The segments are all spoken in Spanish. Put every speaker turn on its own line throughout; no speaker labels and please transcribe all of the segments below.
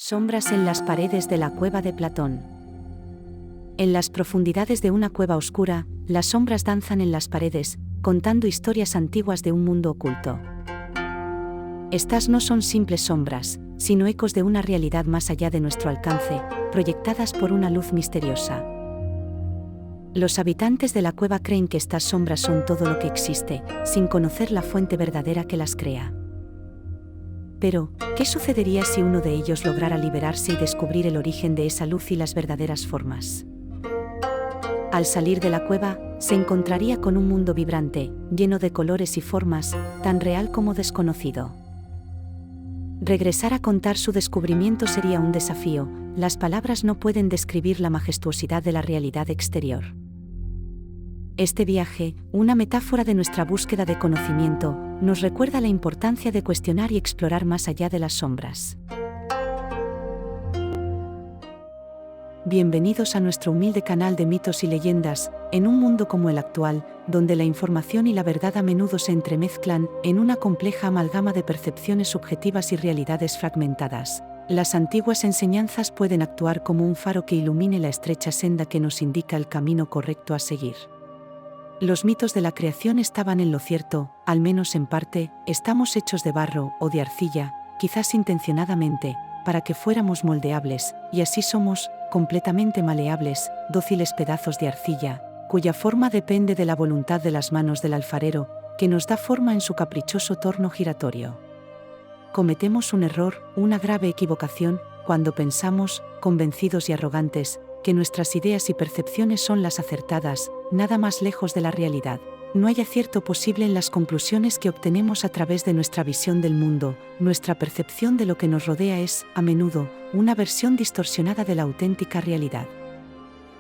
Sombras en las paredes de la cueva de Platón. En las profundidades de una cueva oscura, las sombras danzan en las paredes, contando historias antiguas de un mundo oculto. Estas no son simples sombras, sino ecos de una realidad más allá de nuestro alcance, proyectadas por una luz misteriosa. Los habitantes de la cueva creen que estas sombras son todo lo que existe, sin conocer la fuente verdadera que las crea. Pero, ¿qué sucedería si uno de ellos lograra liberarse y descubrir el origen de esa luz y las verdaderas formas? Al salir de la cueva, se encontraría con un mundo vibrante, lleno de colores y formas, tan real como desconocido. Regresar a contar su descubrimiento sería un desafío, las palabras no pueden describir la majestuosidad de la realidad exterior. Este viaje, una metáfora de nuestra búsqueda de conocimiento, nos recuerda la importancia de cuestionar y explorar más allá de las sombras. Bienvenidos a nuestro humilde canal de mitos y leyendas, en un mundo como el actual, donde la información y la verdad a menudo se entremezclan en una compleja amalgama de percepciones subjetivas y realidades fragmentadas. Las antiguas enseñanzas pueden actuar como un faro que ilumine la estrecha senda que nos indica el camino correcto a seguir. Los mitos de la creación estaban en lo cierto, al menos en parte. Estamos hechos de barro o de arcilla, quizás intencionadamente, para que fuéramos moldeables, y así somos, completamente maleables, dóciles pedazos de arcilla, cuya forma depende de la voluntad de las manos del alfarero, que nos da forma en su caprichoso torno giratorio. Cometemos un error, una grave equivocación, cuando pensamos, convencidos y arrogantes, que nuestras ideas y percepciones son las acertadas, nada más lejos de la realidad. No hay acierto posible en las conclusiones que obtenemos a través de nuestra visión del mundo. Nuestra percepción de lo que nos rodea es, a menudo, una versión distorsionada de la auténtica realidad.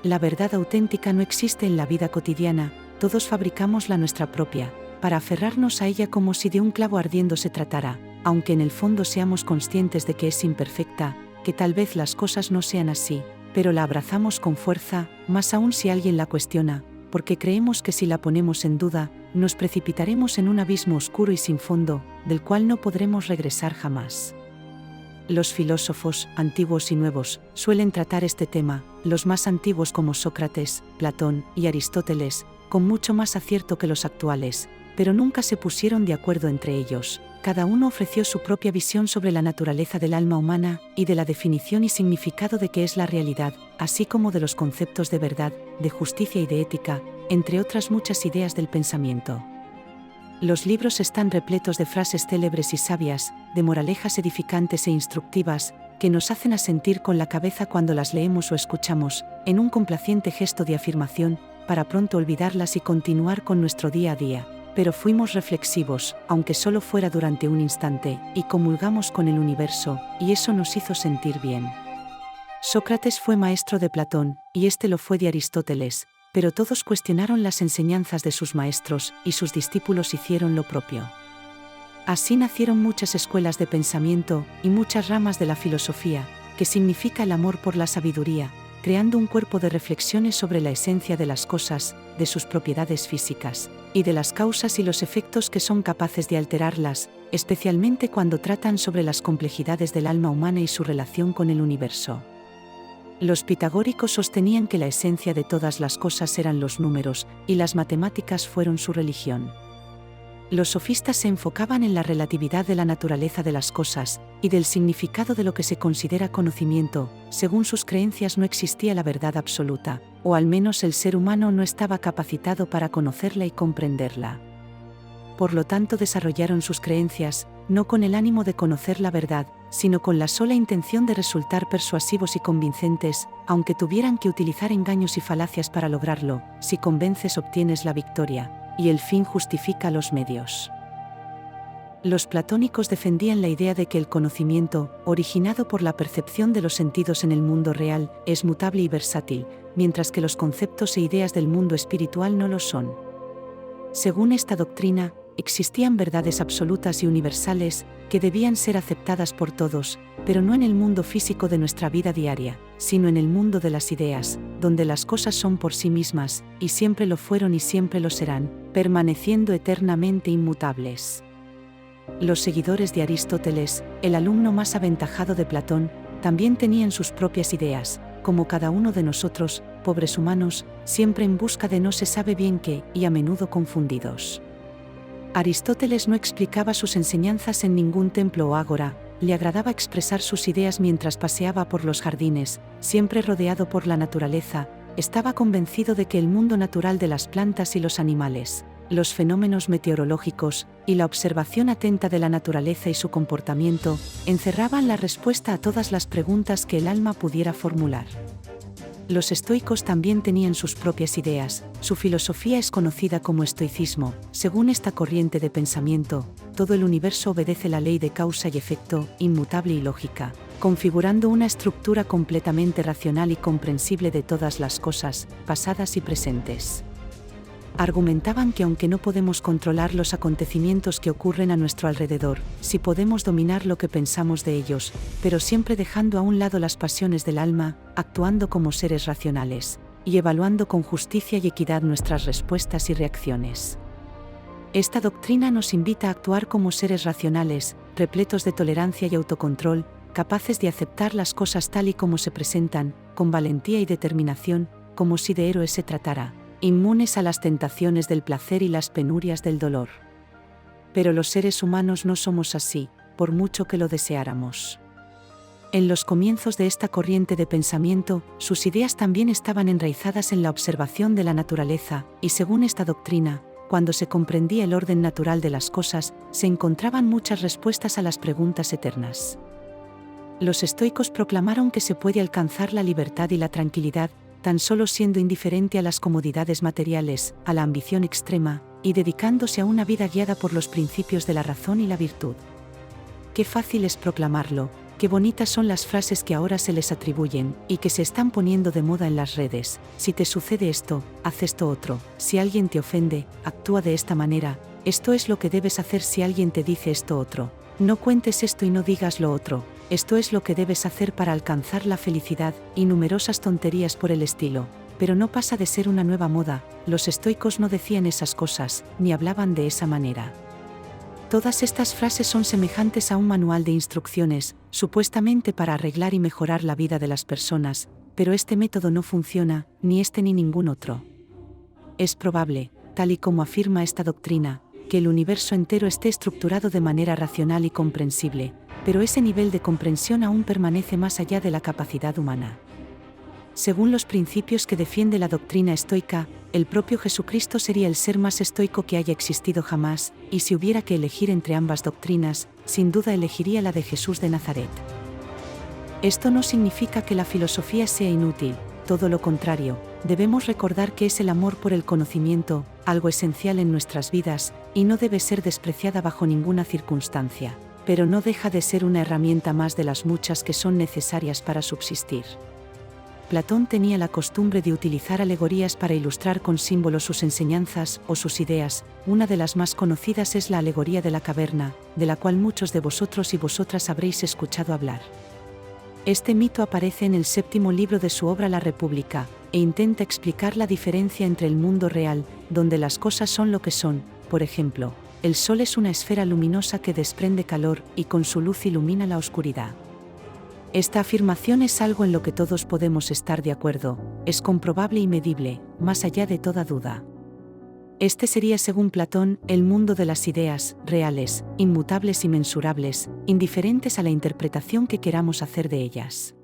La verdad auténtica no existe en la vida cotidiana, todos fabricamos la nuestra propia, para aferrarnos a ella como si de un clavo ardiendo se tratara, aunque en el fondo seamos conscientes de que es imperfecta, que tal vez las cosas no sean así, pero la abrazamos con fuerza, más aún si alguien la cuestiona, porque creemos que si la ponemos en duda, nos precipitaremos en un abismo oscuro y sin fondo, del cual no podremos regresar jamás. Los filósofos, antiguos y nuevos, suelen tratar este tema, los más antiguos como Sócrates, Platón y Aristóteles, con mucho más acierto que los actuales, pero nunca se pusieron de acuerdo entre ellos. Cada uno ofreció su propia visión sobre la naturaleza del alma humana y de la definición y significado de qué es la realidad, así como de los conceptos de verdad, de justicia y de ética, entre otras muchas ideas del pensamiento. Los libros están repletos de frases célebres y sabias, de moralejas edificantes e instructivas, que nos hacen asentir con la cabeza cuando las leemos o escuchamos, en un complaciente gesto de afirmación, para pronto olvidarlas y continuar con nuestro día a día. Pero fuimos reflexivos, aunque solo fuera durante un instante, y comulgamos con el universo, y eso nos hizo sentir bien. Sócrates fue maestro de Platón, y este lo fue de Aristóteles, pero todos cuestionaron las enseñanzas de sus maestros, y sus discípulos hicieron lo propio. Así nacieron muchas escuelas de pensamiento, y muchas ramas de la filosofía, que significa el amor por la sabiduría, creando un cuerpo de reflexiones sobre la esencia de las cosas, de sus propiedades físicas, y de las causas y los efectos que son capaces de alterarlas, especialmente cuando tratan sobre las complejidades del alma humana y su relación con el universo. Los pitagóricos sostenían que la esencia de todas las cosas eran los números, y las matemáticas fueron su religión. Los sofistas se enfocaban en la relatividad de la naturaleza de las cosas, y del significado de lo que se considera conocimiento. Según sus creencias no existía la verdad absoluta, o al menos el ser humano no estaba capacitado para conocerla y comprenderla. Por lo tanto desarrollaron sus creencias, no con el ánimo de conocer la verdad, sino con la sola intención de resultar persuasivos y convincentes, aunque tuvieran que utilizar engaños y falacias para lograrlo. Si convences obtienes la victoria, y el fin justifica los medios. Los platónicos defendían la idea de que el conocimiento, originado por la percepción de los sentidos en el mundo real, es mutable y versátil, mientras que los conceptos e ideas del mundo espiritual no lo son. Según esta doctrina, existían verdades absolutas y universales, que debían ser aceptadas por todos, pero no en el mundo físico de nuestra vida diaria, sino en el mundo de las ideas, donde las cosas son por sí mismas, y siempre lo fueron y siempre lo serán, permaneciendo eternamente inmutables. Los seguidores de Aristóteles, el alumno más aventajado de Platón, también tenían sus propias ideas, como cada uno de nosotros, pobres humanos, siempre en busca de no se sabe bien qué, y a menudo confundidos. Aristóteles no explicaba sus enseñanzas en ningún templo o ágora, le agradaba expresar sus ideas mientras paseaba por los jardines, siempre rodeado por la naturaleza, estaba convencido de que el mundo natural de las plantas y los animales, los fenómenos meteorológicos, y la observación atenta de la naturaleza y su comportamiento, encerraban la respuesta a todas las preguntas que el alma pudiera formular. Los estoicos también tenían sus propias ideas, su filosofía es conocida como estoicismo. Según esta corriente de pensamiento, todo el universo obedece la ley de causa y efecto, inmutable y lógica, configurando una estructura completamente racional y comprensible de todas las cosas, pasadas y presentes. Argumentaban que aunque no podemos controlar los acontecimientos que ocurren a nuestro alrededor, sí podemos dominar lo que pensamos de ellos, pero siempre dejando a un lado las pasiones del alma, actuando como seres racionales, y evaluando con justicia y equidad nuestras respuestas y reacciones. Esta doctrina nos invita a actuar como seres racionales, repletos de tolerancia y autocontrol, capaces de aceptar las cosas tal y como se presentan, con valentía y determinación, como si de héroes se tratara, inmunes a las tentaciones del placer y las penurias del dolor. Pero los seres humanos no somos así, por mucho que lo deseáramos. En los comienzos de esta corriente de pensamiento, sus ideas también estaban enraizadas en la observación de la naturaleza, y según esta doctrina, cuando se comprendía el orden natural de las cosas, se encontraban muchas respuestas a las preguntas eternas. Los estoicos proclamaron que se puede alcanzar la libertad y la tranquilidad, tan solo siendo indiferente a las comodidades materiales, a la ambición extrema, y dedicándose a una vida guiada por los principios de la razón y la virtud. Qué fácil es proclamarlo, qué bonitas son las frases que ahora se les atribuyen, y que se están poniendo de moda en las redes. Si te sucede esto, haz esto otro. Si alguien te ofende, actúa de esta manera. Esto es lo que debes hacer si alguien te dice esto otro. No cuentes esto y no digas lo otro. Esto es lo que debes hacer para alcanzar la felicidad, y numerosas tonterías por el estilo. Pero no pasa de ser una nueva moda, los estoicos no decían esas cosas, ni hablaban de esa manera. Todas estas frases son semejantes a un manual de instrucciones, supuestamente para arreglar y mejorar la vida de las personas, pero este método no funciona, ni este ni ningún otro. Es probable, tal y como afirma esta doctrina, que el universo entero esté estructurado de manera racional y comprensible, pero ese nivel de comprensión aún permanece más allá de la capacidad humana. Según los principios que defiende la doctrina estoica, el propio Jesucristo sería el ser más estoico que haya existido jamás, y si hubiera que elegir entre ambas doctrinas, sin duda elegiría la de Jesús de Nazaret. Esto no significa que la filosofía sea inútil, todo lo contrario, debemos recordar que es el amor por el conocimiento, algo esencial en nuestras vidas, y no debe ser despreciada bajo ninguna circunstancia, pero no deja de ser una herramienta más de las muchas que son necesarias para subsistir. Platón tenía la costumbre de utilizar alegorías para ilustrar con símbolos sus enseñanzas o sus ideas. Una de las más conocidas es la alegoría de la caverna, de la cual muchos de vosotros y vosotras habréis escuchado hablar. Este mito aparece en el 7º libro de su obra La República, e intenta explicar la diferencia entre el mundo real, donde las cosas son lo que son. Por ejemplo, el sol es una esfera luminosa que desprende calor y con su luz ilumina la oscuridad. Esta afirmación es algo en lo que todos podemos estar de acuerdo, es comprobable y medible, más allá de toda duda. Este sería, según Platón, el mundo de las ideas, reales, inmutables y mensurables, indiferentes a la interpretación que queramos hacer de ellas.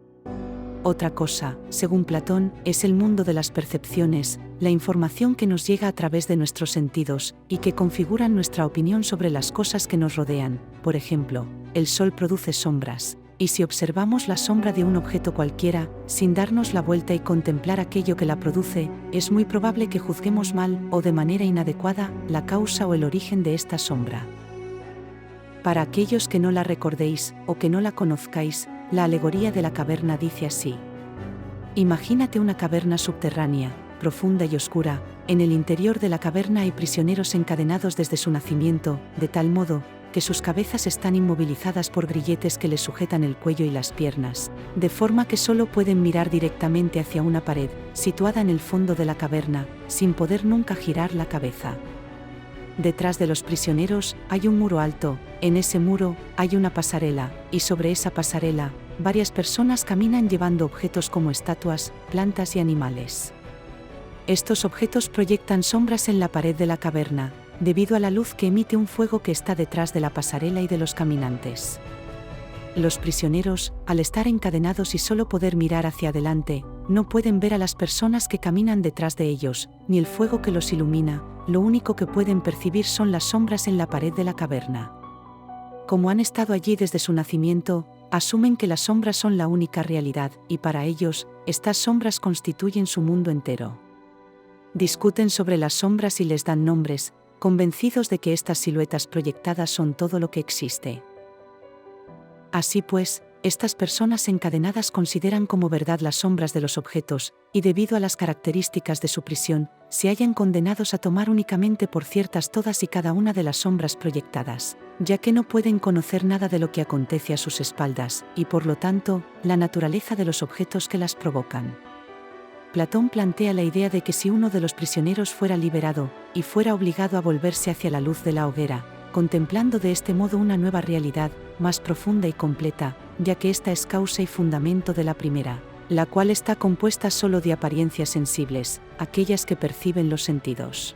Otra cosa, según Platón, es el mundo de las percepciones, la información que nos llega a través de nuestros sentidos, y que configuran nuestra opinión sobre las cosas que nos rodean. Por ejemplo, el sol produce sombras, y si observamos la sombra de un objeto cualquiera, sin darnos la vuelta y contemplar aquello que la produce, es muy probable que juzguemos mal, o de manera inadecuada, la causa o el origen de esta sombra. Para aquellos que no la recordéis, o que no la conozcáis, la alegoría de la caverna dice así. Imagínate una caverna subterránea, profunda y oscura. En el interior de la caverna hay prisioneros encadenados desde su nacimiento, de tal modo que sus cabezas están inmovilizadas por grilletes que les sujetan el cuello y las piernas, de forma que solo pueden mirar directamente hacia una pared, situada en el fondo de la caverna, sin poder nunca girar la cabeza. Detrás de los prisioneros hay un muro alto, en ese muro hay una pasarela, y sobre esa pasarela, varias personas caminan llevando objetos como estatuas, plantas y animales. Estos objetos proyectan sombras en la pared de la caverna, debido a la luz que emite un fuego que está detrás de la pasarela y de los caminantes. Los prisioneros, al estar encadenados y solo poder mirar hacia adelante, no pueden ver a las personas que caminan detrás de ellos, ni el fuego que los ilumina, lo único que pueden percibir son las sombras en la pared de la caverna. Como han estado allí desde su nacimiento, asumen que las sombras son la única realidad, y para ellos, estas sombras constituyen su mundo entero. Discuten sobre las sombras y les dan nombres, convencidos de que estas siluetas proyectadas son todo lo que existe. Así pues, estas personas encadenadas consideran como verdad las sombras de los objetos, y debido a las características de su prisión, se hallan condenados a tomar únicamente por ciertas todas y cada una de las sombras proyectadas, ya que no pueden conocer nada de lo que acontece a sus espaldas, y por lo tanto, la naturaleza de los objetos que las provocan. Platón plantea la idea de que si uno de los prisioneros fuera liberado, y fuera obligado a volverse hacia la luz de la hoguera, contemplando de este modo una nueva realidad, más profunda y completa, ya que esta es causa y fundamento de la primera, la cual está compuesta solo de apariencias sensibles, aquellas que perciben los sentidos.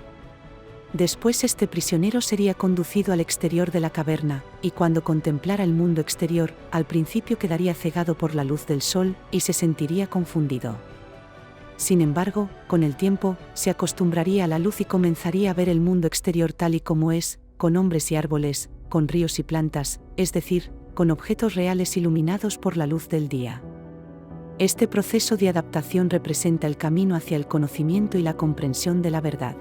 Después este prisionero sería conducido al exterior de la caverna, y cuando contemplara el mundo exterior, al principio quedaría cegado por la luz del sol, y se sentiría confundido. Sin embargo, con el tiempo, se acostumbraría a la luz y comenzaría a ver el mundo exterior tal y como es, con hombres y árboles, con ríos y plantas, es decir, con objetos reales iluminados por la luz del día. Este proceso de adaptación representa el camino hacia el conocimiento y la comprensión de la verdad.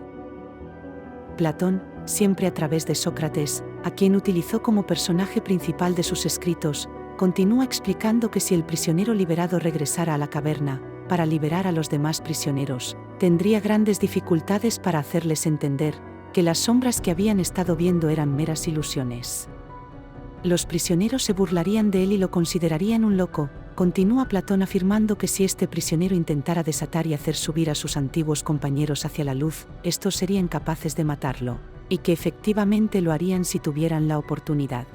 Platón, siempre a través de Sócrates, a quien utilizó como personaje principal de sus escritos, continúa explicando que si el prisionero liberado regresara a la caverna, para liberar a los demás prisioneros, tendría grandes dificultades para hacerles entender que las sombras que habían estado viendo eran meras ilusiones. Los prisioneros se burlarían de él y lo considerarían un loco. Continúa Platón afirmando que si este prisionero intentara desatar y hacer subir a sus antiguos compañeros hacia la luz, estos serían capaces de matarlo, y que efectivamente lo harían si tuvieran la oportunidad.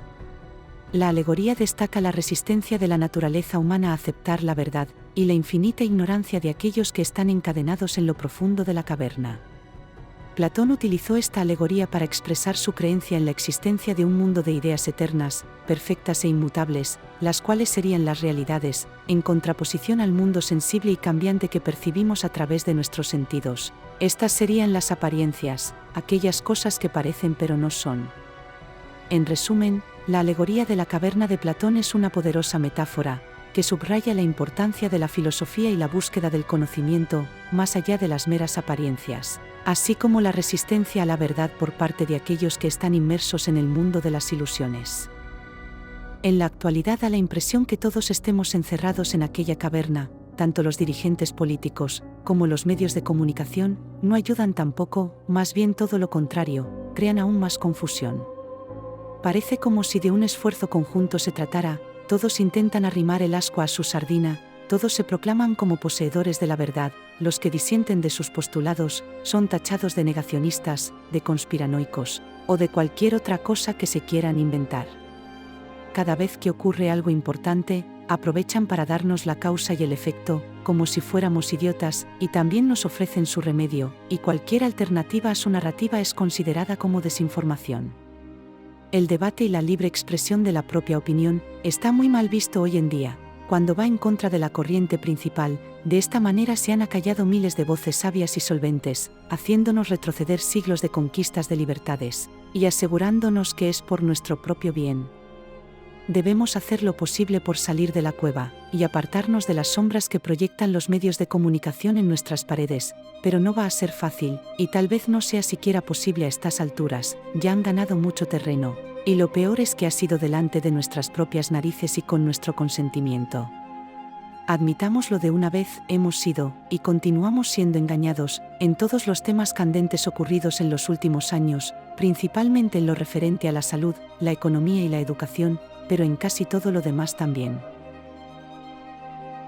La alegoría destaca la resistencia de la naturaleza humana a aceptar la verdad, y la infinita ignorancia de aquellos que están encadenados en lo profundo de la caverna. Platón utilizó esta alegoría para expresar su creencia en la existencia de un mundo de ideas eternas, perfectas e inmutables, las cuales serían las realidades, en contraposición al mundo sensible y cambiante que percibimos a través de nuestros sentidos. Estas serían las apariencias, aquellas cosas que parecen pero no son. En resumen, la alegoría de la caverna de Platón es una poderosa metáfora, que subraya la importancia de la filosofía y la búsqueda del conocimiento, más allá de las meras apariencias, así como la resistencia a la verdad por parte de aquellos que están inmersos en el mundo de las ilusiones. En la actualidad da la impresión que todos estemos encerrados en aquella caverna, tanto los dirigentes políticos, como los medios de comunicación, no ayudan tampoco, más bien todo lo contrario, crean aún más confusión. Parece como si de un esfuerzo conjunto se tratara, todos intentan arrimar el ascua a su sardina, todos se proclaman como poseedores de la verdad, los que disienten de sus postulados son tachados de negacionistas, de conspiranoicos, o de cualquier otra cosa que se quieran inventar. Cada vez que ocurre algo importante, aprovechan para darnos la causa y el efecto, como si fuéramos idiotas, y también nos ofrecen su remedio, y cualquier alternativa a su narrativa es considerada como desinformación. El debate y la libre expresión de la propia opinión está muy mal visto hoy en día, cuando va en contra de la corriente principal. De esta manera se han acallado miles de voces sabias y solventes, haciéndonos retroceder siglos de conquistas de libertades, y asegurándonos que es por nuestro propio bien. Debemos hacer lo posible por salir de la cueva, y apartarnos de las sombras que proyectan los medios de comunicación en nuestras paredes, pero no va a ser fácil, y tal vez no sea siquiera posible a estas alturas, ya han ganado mucho terreno, y lo peor es que ha sido delante de nuestras propias narices y con nuestro consentimiento. Admitámoslo de una vez, hemos sido, y continuamos siendo engañados, en todos los temas candentes ocurridos en los últimos años, principalmente en lo referente a la salud, la economía y la educación, pero en casi todo lo demás también.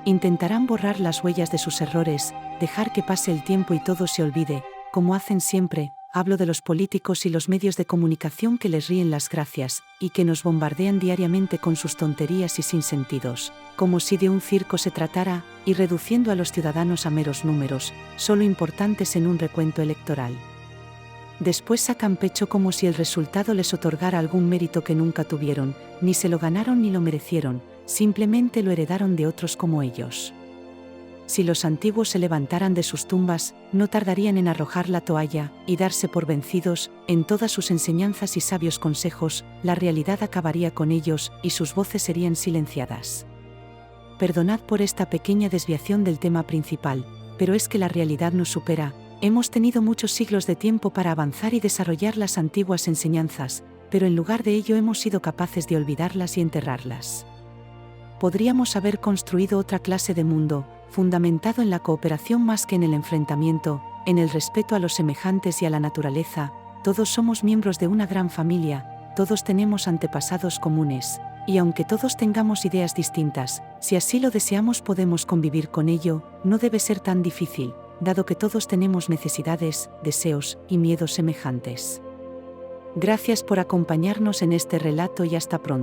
Intentarán borrar las huellas de sus errores, dejar que pase el tiempo y todo se olvide, como hacen siempre, hablo de los políticos y los medios de comunicación que les ríen las gracias, y que nos bombardean diariamente con sus tonterías y sinsentidos, como si de un circo se tratara, y reduciendo a los ciudadanos a meros números, solo importantes en un recuento electoral. Después sacan pecho como si el resultado les otorgara algún mérito que nunca tuvieron, ni se lo ganaron ni lo merecieron, simplemente lo heredaron de otros como ellos. Si los antiguos se levantaran de sus tumbas, no tardarían en arrojar la toalla y darse por vencidos. En todas sus enseñanzas y sabios consejos, la realidad acabaría con ellos y sus voces serían silenciadas. Perdonad por esta pequeña desviación del tema principal, pero es que la realidad nos supera. Hemos tenido muchos siglos de tiempo para avanzar y desarrollar las antiguas enseñanzas, pero en lugar de ello hemos sido capaces de olvidarlas y enterrarlas. Podríamos haber construido otra clase de mundo, fundamentado en la cooperación más que en el enfrentamiento, en el respeto a los semejantes y a la naturaleza. Todos somos miembros de una gran familia, todos tenemos antepasados comunes, y aunque todos tengamos ideas distintas, si así lo deseamos podemos convivir con ello. No debe ser tan difícil, dado que todos tenemos necesidades, deseos y miedos semejantes. Gracias por acompañarnos en este relato y hasta pronto.